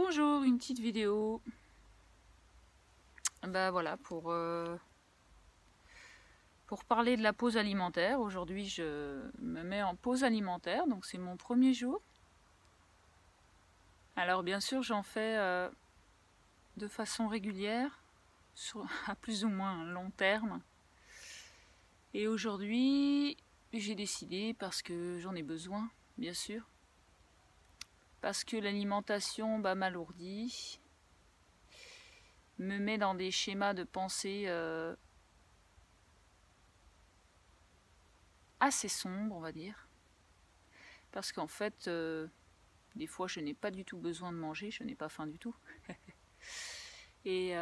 Bonjour, une petite vidéo. Bah voilà, pour parler de la pause alimentaire. Aujourd'hui, je me mets en pause alimentaire, donc c'est mon premier jour. Alors bien sûr, j'en fais de façon régulière, à plus ou moins long terme. Et aujourd'hui, j'ai décidé, parce que j'en ai besoin, bien sûr, parce que l'alimentation m'alourdit, me met dans des schémas de pensée assez sombres, on va dire. Parce qu'en fait, des fois, je n'ai pas du tout besoin de manger, je n'ai pas faim du tout. Et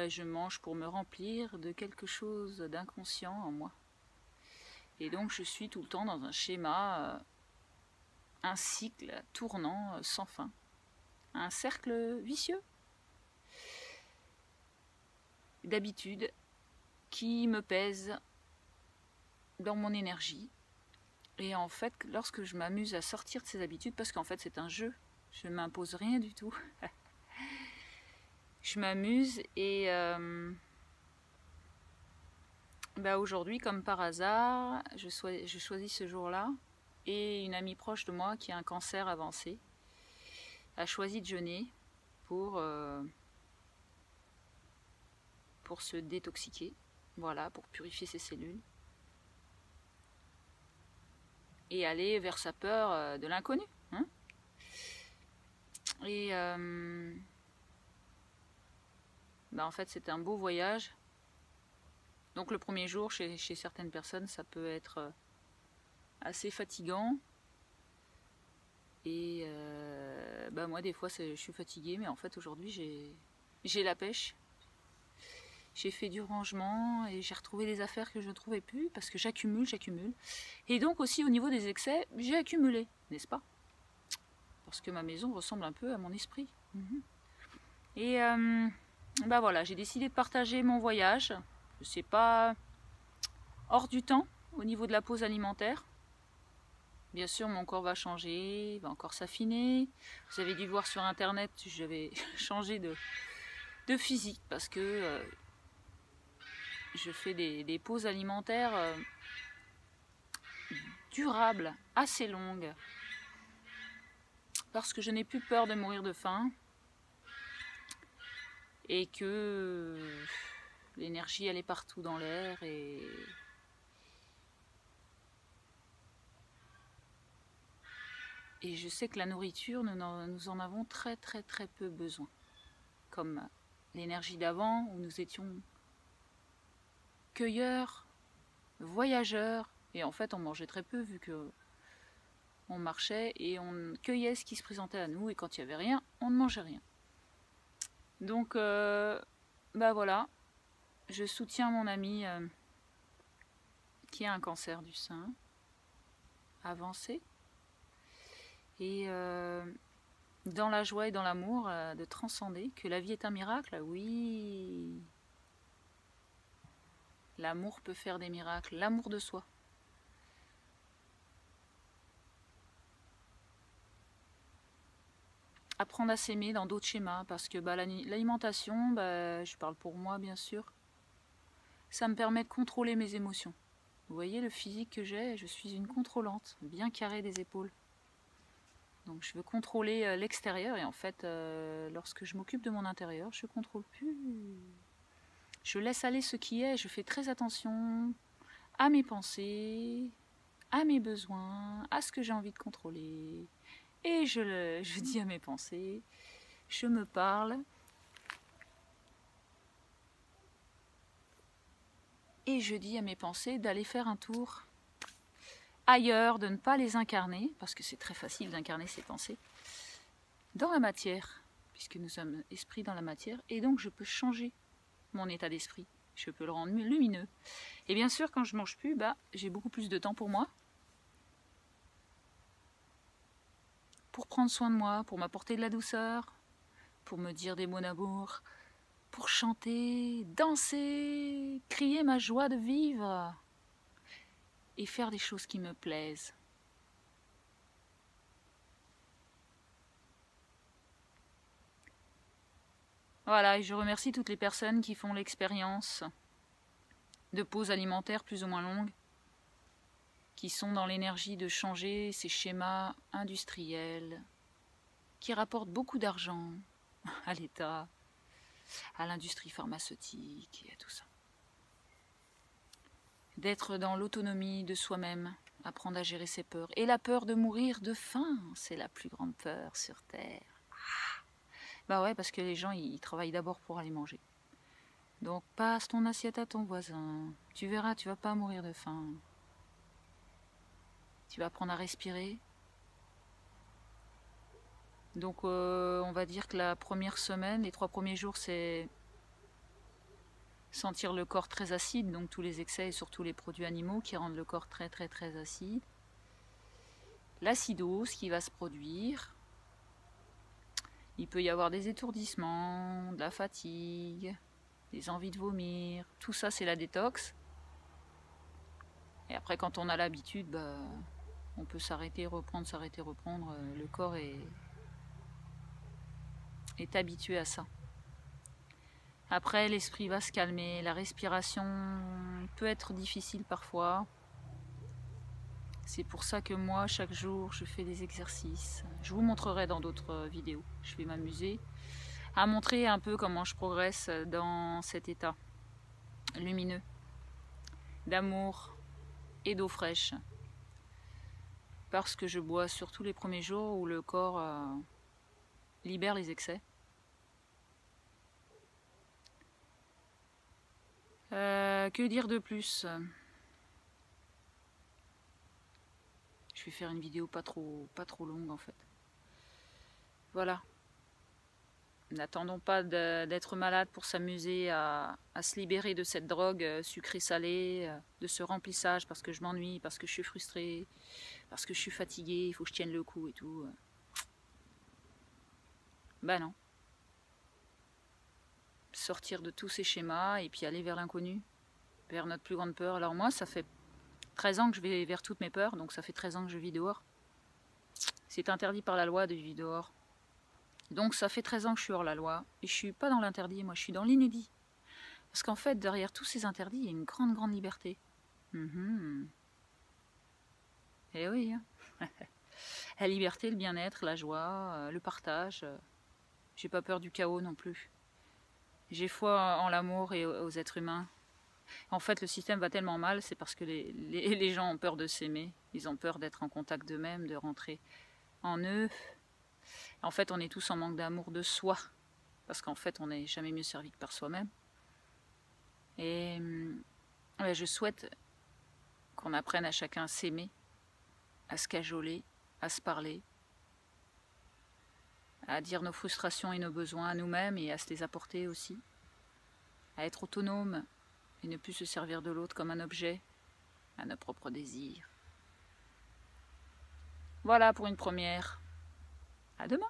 je mange pour me remplir de quelque chose d'inconscient en moi. Et donc, je suis tout le temps dans un schéma, un cycle tournant sans fin. Un cercle vicieux d'habitudes qui me pèse dans mon énergie. Et en fait, lorsque je m'amuse à sortir de ces habitudes, parce qu'en fait c'est un jeu, je ne m'impose rien du tout, je m'amuse et aujourd'hui, comme par hasard, je choisis ce jour-là, et une amie proche de moi qui a un cancer avancé a choisi de jeûner pour se détoxiquer, voilà, pour purifier ses cellules et aller vers sa peur de l'inconnu. Hein, et en fait, c'est un beau voyage. Donc le premier jour, chez certaines personnes, ça peut être assez fatigant. Et moi, des fois, je suis fatiguée, mais en fait, aujourd'hui, j'ai la pêche. J'ai fait du rangement et j'ai retrouvé des affaires que je ne trouvais plus parce que j'accumule. Et donc aussi, au niveau des excès, j'ai accumulé, n'est-ce pas? Parce que ma maison ressemble un peu à mon esprit. Et voilà, j'ai décidé de partager mon voyage. C'est pas hors du temps au niveau de la pause alimentaire. Bien sûr, mon corps va changer, va encore s'affiner. Vous avez dû voir sur internet, j'avais changé de physique parce que je fais des pauses alimentaires durables, assez longues, parce que je n'ai plus peur de mourir de faim et que l'énergie elle est partout dans l'air et je sais que la nourriture, nous en avons très très très peu besoin. Comme l'énergie d'avant où nous étions cueilleurs, voyageurs, et en fait on mangeait très peu vu que on marchait et on cueillait ce qui se présentait à nous, et quand il n'y avait rien, on ne mangeait rien. Donc voilà, je soutiens mon ami qui a un cancer du sein avancé, et dans la joie et dans l'amour de transcender, que la vie est un miracle. Oui, l'amour peut faire des miracles, l'amour de soi. Apprendre à s'aimer dans d'autres schémas, parce que l'alimentation, je parle pour moi bien sûr, ça me permet de contrôler mes émotions. Vous voyez le physique que j'ai, je suis une contrôlante, bien carrée des épaules. Donc je veux contrôler l'extérieur, et en fait, lorsque je m'occupe de mon intérieur, je ne contrôle plus. Je laisse aller ce qui est, je fais très attention à mes pensées, à mes besoins, à ce que j'ai envie de contrôler. Et je dis à mes pensées, je me parle, et je dis à mes pensées d'aller faire un tour ailleurs, de ne pas les incarner, parce que c'est très facile d'incarner ses pensées, dans la matière, puisque nous sommes esprits dans la matière, et donc je peux changer mon état d'esprit, je peux le rendre lumineux. Et bien sûr, quand je mange plus, j'ai beaucoup plus de temps pour moi, pour prendre soin de moi, pour m'apporter de la douceur, pour me dire des mots d'amour, pour chanter, danser, crier ma joie de vivre et faire des choses qui me plaisent. Voilà, et je remercie toutes les personnes qui font l'expérience de pauses alimentaires plus ou moins longues, qui sont dans l'énergie de changer ces schémas industriels, qui rapportent beaucoup d'argent à l'État, à l'industrie pharmaceutique et à tout ça. D'être dans l'autonomie de soi-même, apprendre à gérer ses peurs. Et la peur de mourir de faim, c'est la plus grande peur sur Terre. Bah ouais, parce que les gens, ils travaillent d'abord pour aller manger. Donc passe ton assiette à ton voisin. Tu verras, tu vas pas mourir de faim. Tu vas apprendre à respirer. Donc on va dire que la première semaine, les 3 premiers jours, c'est sentir le corps très acide, donc tous les excès et surtout les produits animaux qui rendent le corps très très très acide. L'acidose qui va se produire. Il peut y avoir des étourdissements, de la fatigue, des envies de vomir. Tout ça, c'est la détox. Et après, quand on a l'habitude, bah, on peut s'arrêter, reprendre, s'arrêter, reprendre. Le corps est habitué à ça. Après, l'esprit va se calmer. La respiration peut être difficile parfois. C'est pour ça que moi, chaque jour, je fais des exercices. Je vous montrerai dans d'autres vidéos. Je vais m'amuser à montrer un peu comment je progresse dans cet état lumineux d'amour et d'eau fraîche. Parce que je bois surtout les premiers jours où le corps libère les excès. Que dire de plus? Je vais faire une vidéo pas trop longue en fait. Voilà. N'attendons pas d'être malade pour s'amuser à se libérer de cette drogue sucrée-salée, de ce remplissage parce que je m'ennuie, parce que je suis frustrée, parce que je suis fatiguée, il faut que je tienne le coup et tout. Ben non. Sortir de tous ces schémas et puis aller vers l'inconnu, vers notre plus grande peur. Alors moi, ça fait 13 ans que je vais vers toutes mes peurs, donc ça fait 13 ans que je vis dehors. C'est interdit par la loi de vivre dehors. Donc ça fait 13 ans que je suis hors la loi, et je suis pas dans l'interdit, moi je suis dans l'inédit. Parce qu'en fait, derrière tous ces interdits, il y a une grande liberté. Eh oui, hein. La liberté, le bien-être, la joie, le partage. J'ai pas peur du chaos non plus. J'ai foi en l'amour et aux êtres humains. En fait, le système va tellement mal, c'est parce que les gens ont peur de s'aimer. Ils ont peur d'être en contact d'eux-mêmes, de rentrer en eux. En fait, on est tous en manque d'amour de soi. Parce qu'en fait, on n'est jamais mieux servi que par soi-même. Et je souhaite qu'on apprenne à chacun à s'aimer, à se cajoler, à se parler, à dire nos frustrations et nos besoins à nous-mêmes et à se les apporter aussi, à être autonome et ne plus se servir de l'autre comme un objet, à nos propres désirs. Voilà pour une première. À demain.